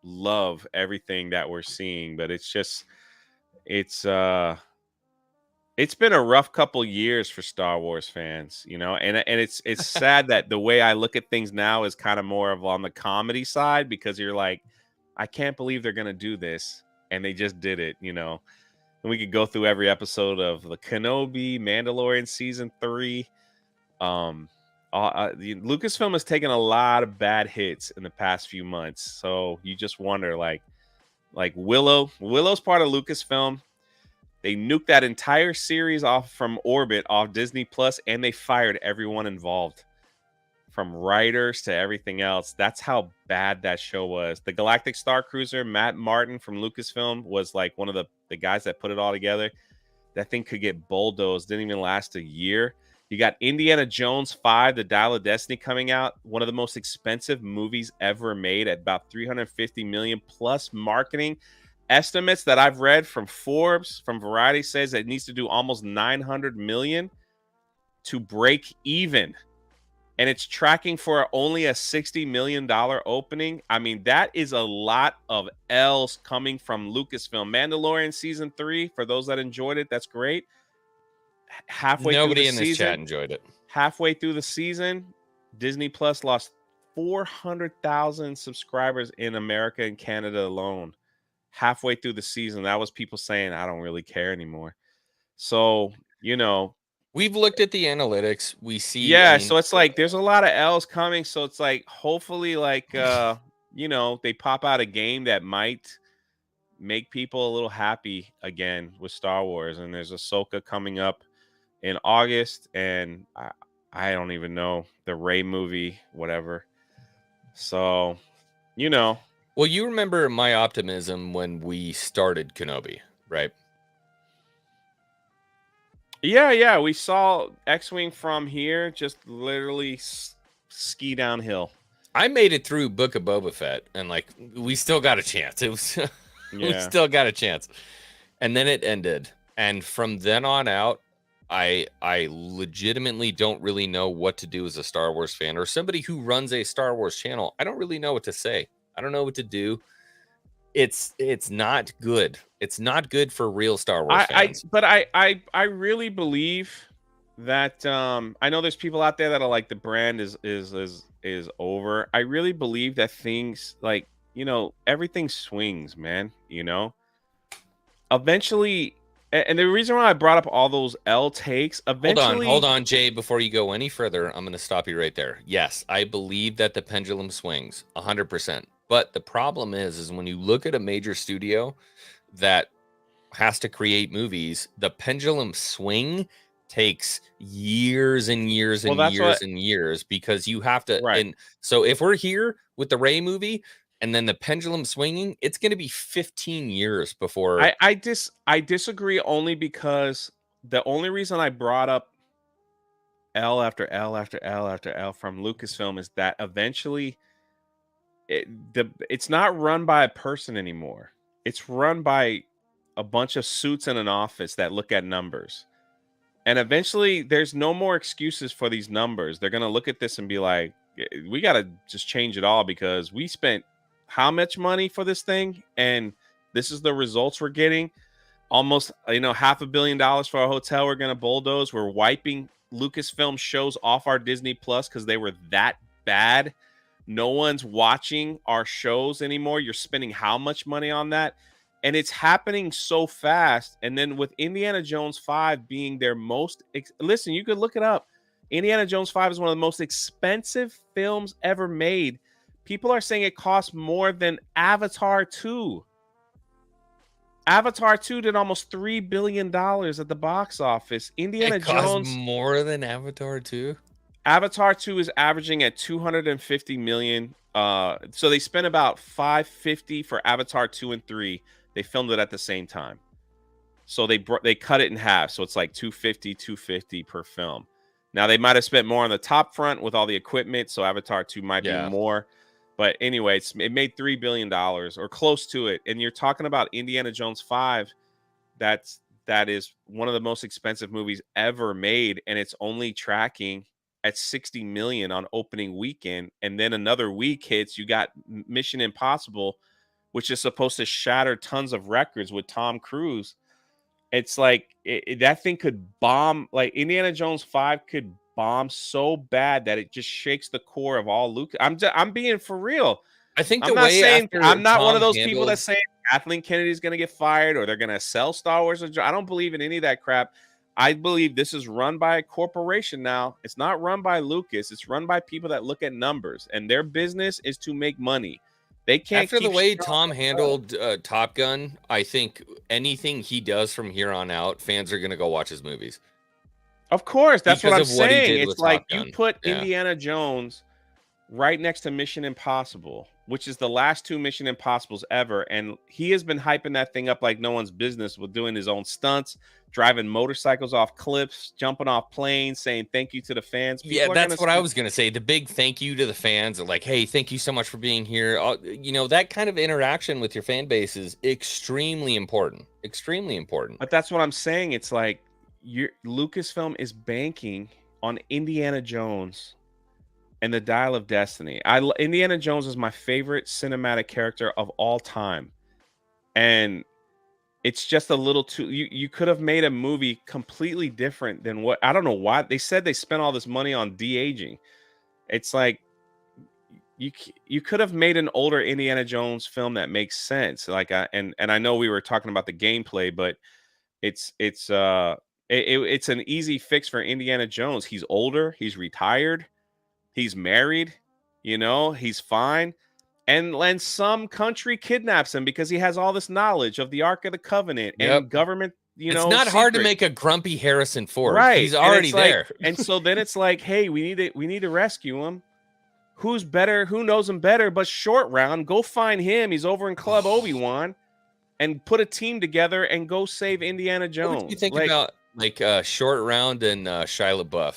love everything that we're seeing, but it's been a rough couple years for Star Wars fans, and it's sad that the way I look at things now is kind of more of on the comedy side, because you're like, I can't believe they're gonna do this, and they just did it, And we could go through every episode of the Kenobi, Mandalorian season 3. Lucasfilm has taken a lot of bad hits in the past few months, so you just wonder, like Willow's part of Lucasfilm. They nuked that entire series off from orbit off Disney Plus, and they fired everyone involved, from writers to everything else. That's how bad that show was. The Galactic Star Cruiser, Matt Martin from Lucasfilm, was like one of the guys that put it all together. That thing could get bulldozed. Didn't even last a year. You got Indiana Jones 5, The Dial of Destiny, coming out. One of the most expensive movies ever made at about $350 million plus marketing. Estimates that I've read from Forbes, from Variety, says that it needs to do almost $900 million to break even. and it's tracking for only a $60 million opening. I mean, that is a lot of L's coming from Lucasfilm. Mandalorian season 3, for those that enjoyed it, that's great. Nobody in this chat enjoyed it. Halfway through the season, Disney Plus lost 400,000 subscribers in America and Canada alone. Halfway through the season, that was people saying, I don't really care anymore. So, you know, we've looked at the analytics. We see, yeah, I mean, so it's like there's a lot of L's coming. So it's like hopefully, like you know, they pop out a game that might make people a little happy again with Star Wars. And there's Ahsoka coming up in August, and I don't even know, the Rey movie, whatever. So, you know. Well, you remember my optimism when we started Kenobi, right? Yeah. We saw X-Wing from here just literally ski downhill. I made it through Book of Boba Fett, and like we still got a chance. It was we still got a chance, and then it ended. And from then on out, I legitimately don't really know what to do as a Star Wars fan or somebody who runs a Star Wars channel. I don't really know what to say. I don't know what to do. It's not good. It's not good for real Star Wars fans. But I really believe that I know there's people out there that are like the brand is over. I really believe that things like, you know, everything swings, man, you know. Eventually, and the reason why I brought up all those L takes, eventually... Hold on, Jay, before you go any further, I'm going to stop you right there. Yes, I believe that the pendulum swings 100%. But the problem is when you look at a major studio that has to create movies, the pendulum swing takes years and years and years because you have to. Right. And so if we're here with the Rey movie and then the pendulum swinging, it's going to be 15 years before. I disagree only because the only reason I brought up L after L after L after L from Lucasfilm is that eventually it's not run by a person anymore. It's run by a bunch of suits in an office that look at numbers. And eventually there's no more excuses for these numbers. They're going to look at this and be like, we got to just change it all because we spent how much money for this thing? And this is the results we're getting. Almost, you know, $500 million for a hotel we're going to bulldoze. We're wiping Lucasfilm shows off our Disney Plus because they were that bad. No one's watching our shows anymore. You're spending how much money on that? And it's happening so fast. And then with Indiana Jones 5 being their most... Listen, you could look it up. Indiana Jones 5 is one of the most expensive films ever made. People are saying it costs more than Avatar 2. Avatar 2 did almost $3 billion at the box office. Indiana Jones... more than Avatar 2? Avatar 2 is averaging at $250 million. So they spent about $550 for Avatar 2 and 3. They filmed it at the same time. So they cut it in half. So it's like $250 per film. Now they might have spent more on the top front with all the equipment. So Avatar 2 might be more. But anyway, it made $3 billion or close to it. And you're talking about Indiana Jones 5. That is one of the most expensive movies ever made. And it's only tracking at 60 million on opening weekend, and then another week hits, you got Mission Impossible, which is supposed to shatter tons of records with Tom Cruise. It's like that thing could bomb. Like Indiana Jones 5 could bomb so bad that it just shakes the core of all Luke. I'm being for real. I think I'm not one of those people that say Kathleen Kennedy's going to get fired or they're going to sell Star Wars. I don't believe in any of that crap. I believe this is run by a corporation now. It's not run by Lucas. It's run by people that look at numbers, and their business is to make money. They can't. After the way Tom handled Top Gun, I think anything he does from here on out, fans are going to go watch his movies. Of course, that's what I'm saying. It's like you put Indiana Jones right next to Mission Impossible, which is the last 2 Mission Impossibles ever, and he has been hyping that thing up like no one's business with doing his own stunts, driving motorcycles off cliffs, jumping off planes, saying thank you to the fans. People that's what I was going to say. The big thank you to the fans, like, hey, thank you so much for being here. You know, that kind of interaction with your fan base is extremely important. Extremely important. But that's what I'm saying. It's like Lucasfilm is banking on Indiana Jones and the Dial of Destiny. Indiana Jones is my favorite cinematic character of all time, and it's just a little too. You could have made a movie completely different than what. I don't know why they said they spent all this money on de-aging. It's like you could have made an older Indiana Jones film that makes sense. Like and I know we were talking about the gameplay, but it's an easy fix for Indiana Jones. He's older, he's retired, he's married, he's fine. And some country kidnaps him because he has all this knowledge of the Ark of the Covenant and government, it's not hard to make a grumpy Harrison Ford. Right. He's already there. And so then it's like, hey, we need to rescue him. Who's better? Who knows him better? But Short Round, go find him. He's over in Club Obi-Wan, and put a team together and go save Indiana Jones. What would you think about Short Round and Shia LaBeouf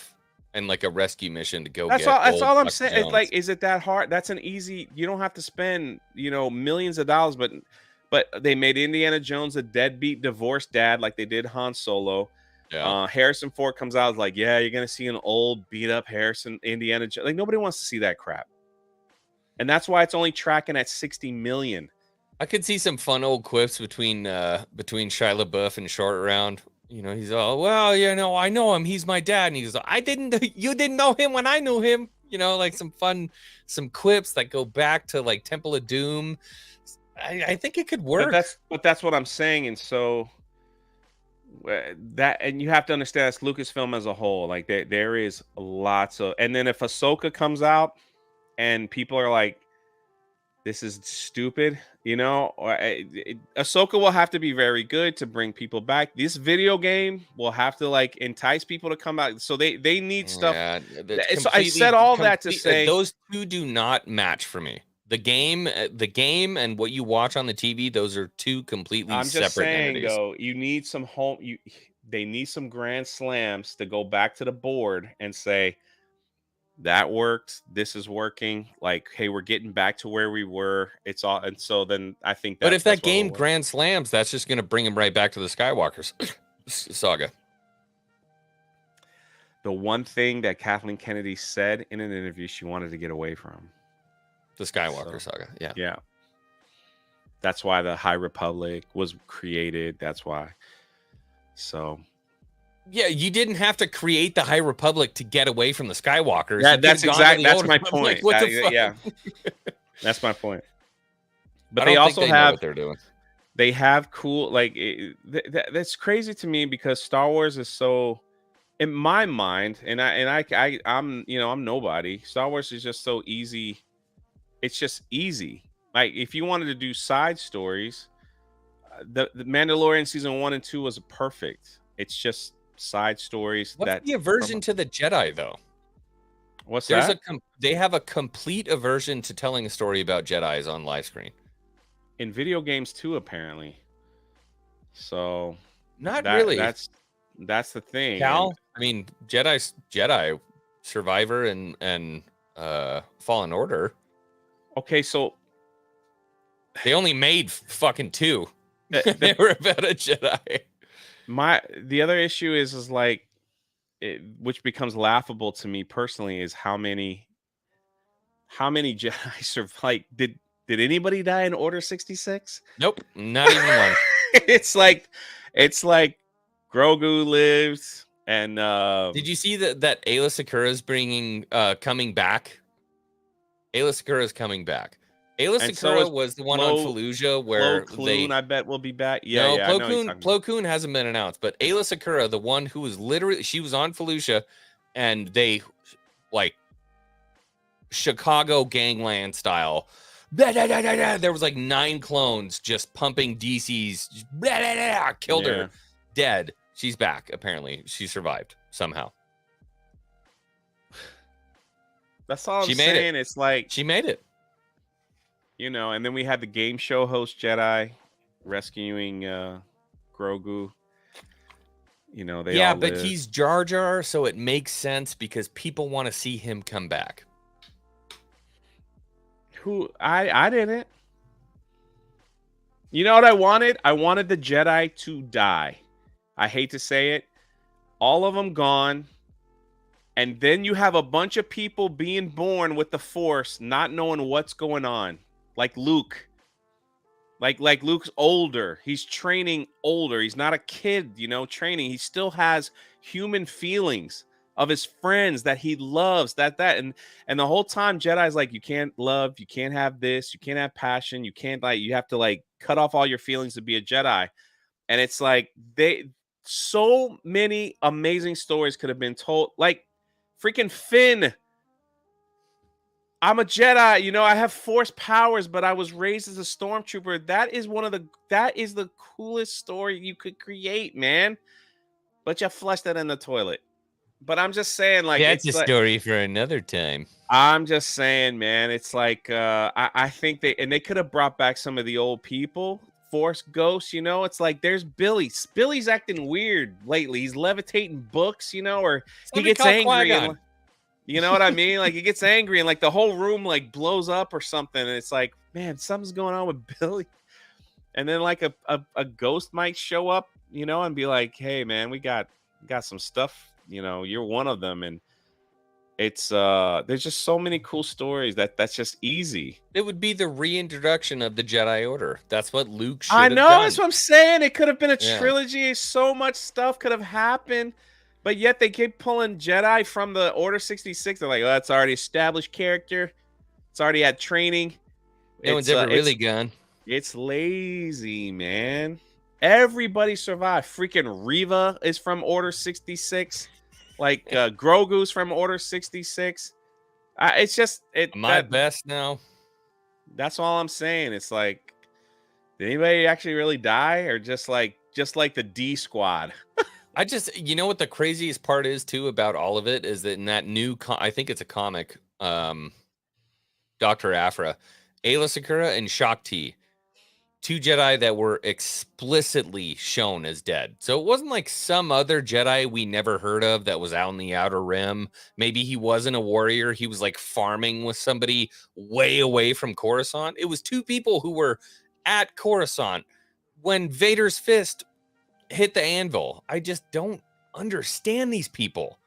and like a rescue mission to go? That's all I'm saying. It's like, is it that hard? That's an easy. You don't have to spend millions of dollars, but they made Indiana Jones a deadbeat divorced dad like they did Han Solo. Yeah. Harrison Ford comes out like, yeah, you're gonna see an old beat up Indiana Jones. Like, nobody wants to see that crap, and that's why it's only tracking at 60 million. I could see some fun old quips between Shia LaBeouf and Short Round. He's all, well, I know him. He's my dad, and he's like, you didn't know him when I knew him. Like some quips that go back to like Temple of Doom. I think it could work. But that's what I'm saying, and so. And you have to understand that's Lucasfilm as a whole. Like there is lots of, and then if Ahsoka comes out and people are like, this is stupid, Ahsoka will have to be very good to bring people back. This video game will have to like entice people to come out. So they need stuff. Yeah, so I said all that to say those two do not match for me. The game and what you watch on the TV, those are two completely separate entities. I'm just saying, though, you need some they need some grand slams to go back to the board and say, that worked. This is working. Like, hey, we're getting back to where we were. It's all, and so then I think. But if that game grand slams, that's just going to bring him right back to the Skywalker saga. The one thing that Kathleen Kennedy said in an interview she wanted to get away from. The Skywalker saga. Yeah. That's why the High Republic was created. That's why. So. Yeah, you didn't have to create the High Republic to get away from the Skywalkers. Yeah, that's exactly. That's my point. Yeah, that's my point. But they also have. What they're doing. They have cool. Like that's crazy to me because Star Wars is so. In my mind, I'm nobody. Star Wars is just so easy. It's just easy. Like if you wanted to do side stories, the Mandalorian season 1 and 2 was perfect. It's just side stories. What's the aversion to the Jedi though? What's that? They have a complete aversion to telling a story about Jedis on live screen. In video games too, apparently. So not really. That's the thing. Cal, I mean, Jedi Survivor and Fallen Order. Okay, so they only made fucking 2. They were about a Jedi. The other issue is like, which becomes laughable to me personally, is how many Jedi survived. Like, did anybody die in Order 66? Nope, not even one. It's like Grogu lives, and did you see that Ayla Secura's coming back? Ayla Secura is coming back. Ayla Secura was the one on Fallujah where I bet will be back. Plo Koon hasn't been announced, but Ayla Secura, the one who was she was on Fallujah, and they like Chicago gangland style. Blah, blah, blah, blah, blah. There was like 9 clones just pumping DCs. Blah, blah, blah, killed her, dead. She's back. Apparently, she survived somehow. That's all I'm saying. It's like she made it. And then we had the game show host Jedi rescuing Grogu. But he's Jar Jar, so it makes sense because people want to see him come back. I didn't. You know what I wanted? I wanted the Jedi to die. I hate to say it. All of them gone. And then you have a bunch of people being born with the Force, not knowing what's going on. Like Luke. Like Luke's older. He's training older. He's not a kid, training. He still has human feelings of his friends that he loves. And the whole time Jedi's like, you can't love, you can't have this, you can't have passion, you can't you have to cut off all your feelings to be a Jedi. And it's like so many amazing stories could have been told. Like freaking Finn. I'm a Jedi, I have Force powers, but I was raised as a stormtrooper. That is the coolest story you could create, man. But you flushed that in the toilet. But I'm just saying, that's a story for another time. I'm just saying, man, it's like I think they could have brought back some of the old people, Force ghosts, it's like there's Billy. Billy's acting weird lately. He's levitating books, or he gets angry. And, you know what I mean? Like he gets angry and the whole room blows up or something. And it's like, man, something's going on with Billy. And then a ghost might show up, and be like, hey man, we got some stuff, you're one of them. And it's there's just so many cool stories that's just easy. It would be the reintroduction of the Jedi Order. That's what Luke should have done. That's what I'm saying. It could have been a trilogy. So much stuff could have happened. But yet they keep pulling Jedi from the Order 66. They're like, oh, that's already established character. It's already had training. No one's ever really gone. It's lazy, man. Everybody survived. Freaking Reva is from Order 66. Grogu's from Order 66. It's just... best now. That's all I'm saying. It's like, did anybody actually really die? Or just like the D Squad? I just, what the craziest part is too about all of it is that in that new, I think it's a comic, Dr. Aphra, Ayla Secura and Shakti, 2 Jedi that were explicitly shown as dead. So it wasn't like some other Jedi we never heard of that was out in the Outer Rim. Maybe he wasn't a warrior. He was farming with somebody way away from Coruscant. It was 2 people who were at Coruscant when Vader's fist hit the anvil. I just don't understand these people.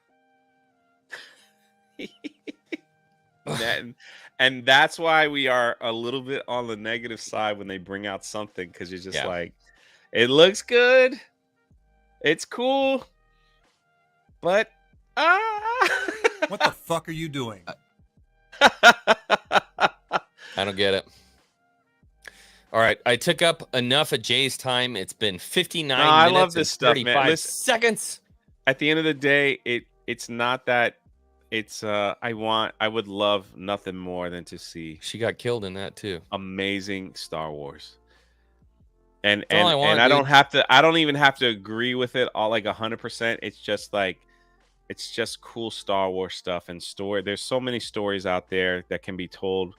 And that's why we are a little bit on the negative side when they bring out something, because you're just like, it looks good, it's cool, but what the fuck are you doing? I don't get it. All right, I took up enough of Jay's time. It's been 59 minutes. I love this stuff, man. Listen, seconds. At the end of the day, it's not that. It's I would love nothing more than to see. She got killed in that too. Amazing Star Wars. And I don't even have to agree with it all 100%. It's just cool Star Wars stuff and story. There's so many stories out there that can be told.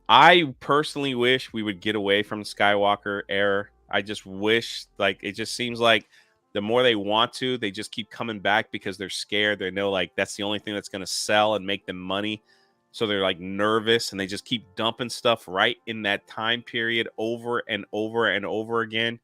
I personally wish we would get away from Skywalker era. I just wish, it just seems like the more they want to, they just keep coming back because they're scared. They know that's the only thing that's going to sell and make them money. So they're nervous and they just keep dumping stuff right in that time period over and over and over again.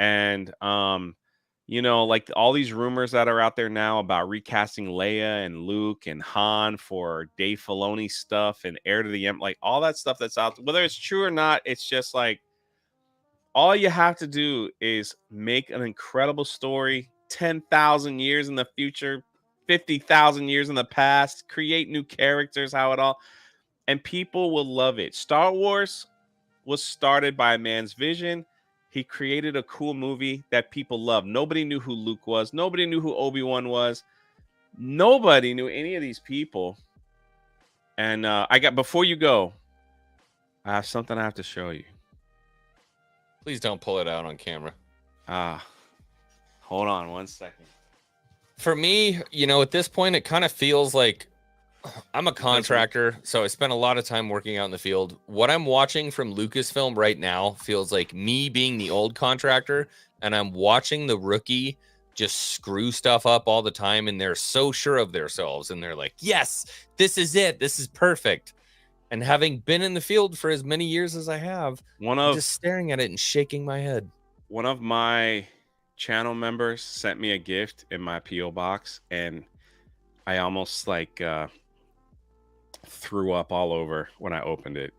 And, all these rumors that are out there now about recasting Leia and Luke and Han for Dave Filoni stuff and Heir to the Empire, all that stuff that's out there, whether it's true or not, it's just all you have to do is make an incredible story 10,000 years in the future, 50,000 years in the past, create new characters, and people will love it. Star Wars was started by a man's vision. He created a cool movie that people love. Nobody knew who Luke was. Nobody knew who Obi-Wan was. Nobody knew any of these people. And before you go, I have something I have to show you. Please don't pull it out on camera. Hold on 1 second. For me, at this point, it kind of feels like I'm a contractor, so I spent a lot of time working out in the field. What I'm watching from Lucasfilm right now feels like me being the old contractor, and I'm watching the rookie just screw stuff up all the time, and they're so sure of themselves, and they're like, yes, this is it. This is perfect. And having been in the field for as many years as I have, I'm just staring at it and shaking my head. One of my channel members sent me a gift in my P.O. box, and I almost like threw up all over when I opened it.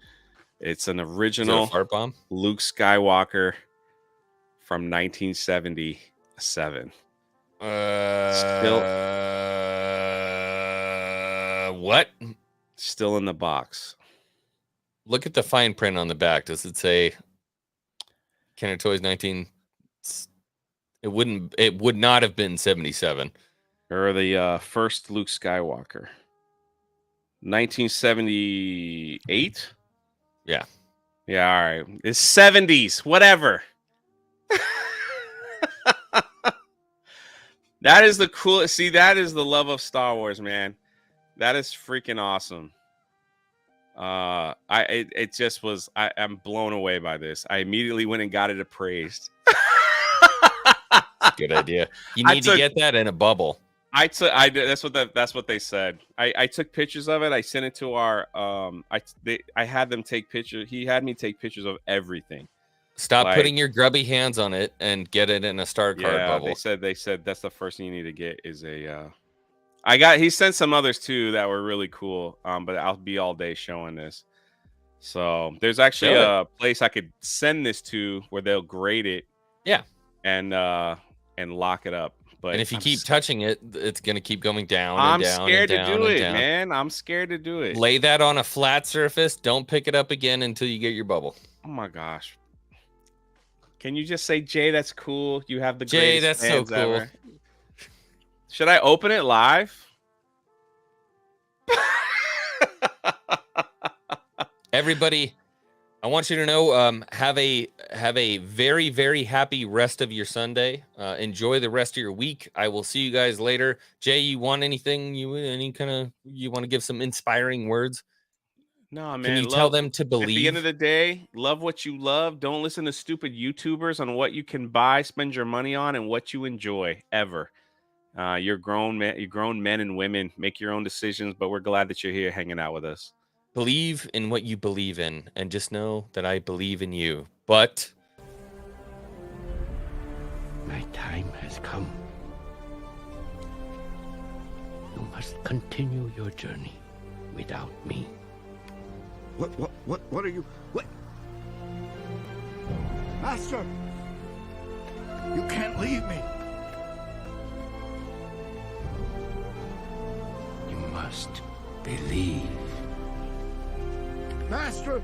It's an Is it a original fart bomb? Luke Skywalker from 1977. What? Still in the box. Look at the fine print on the back. Does it say Kenner Toys 19? It would not have been 77. Or the first Luke Skywalker. 1978? Yeah. Yeah, all right. It's 70s, whatever. That is the coolest. See, that is the love of Star Wars, man. That is freaking awesome. It just was. I'm blown away by this. I immediately went and got it appraised. Good idea. You need to get that in a bubble. That's what they said. I took pictures of it. I sent it to our I had them take pictures. He had me take pictures of everything. Stop putting your grubby hands on it and get it in a star card bubble. They said that's the first thing you need to get is a he sent some others too that were really cool. But I'll be all day showing this. So there's actually a place I could send this to where they'll grade it. Yeah. And lock it up. But if you keep touching it, it's gonna keep going down. I'm scared to do it, man. I'm scared to do it. Lay that on a flat surface. Don't pick it up again until you get your bubble. Oh my gosh. Can you just say, Jay, that's cool? You have the Jay, greatest that's so fans cool. ever. Should I open it live? Everybody, I want you to know, have a very, very happy rest of your Sunday. Enjoy the rest of your week. I will see you guys later. Jay, you want anything? You want to give some inspiring words? No, man. Can you tell them to believe? At the end of the day, love what you love. Don't listen to stupid YouTubers on what you can buy, spend your money on, and what you enjoy ever. You're grown men and women. Make your own decisions, but we're glad that you're here hanging out with us. Believe in what you believe in, and just know that I believe in you. But my time has come. You must continue your journey without me. What are you? What? Master! You can't leave me! You must believe. Master!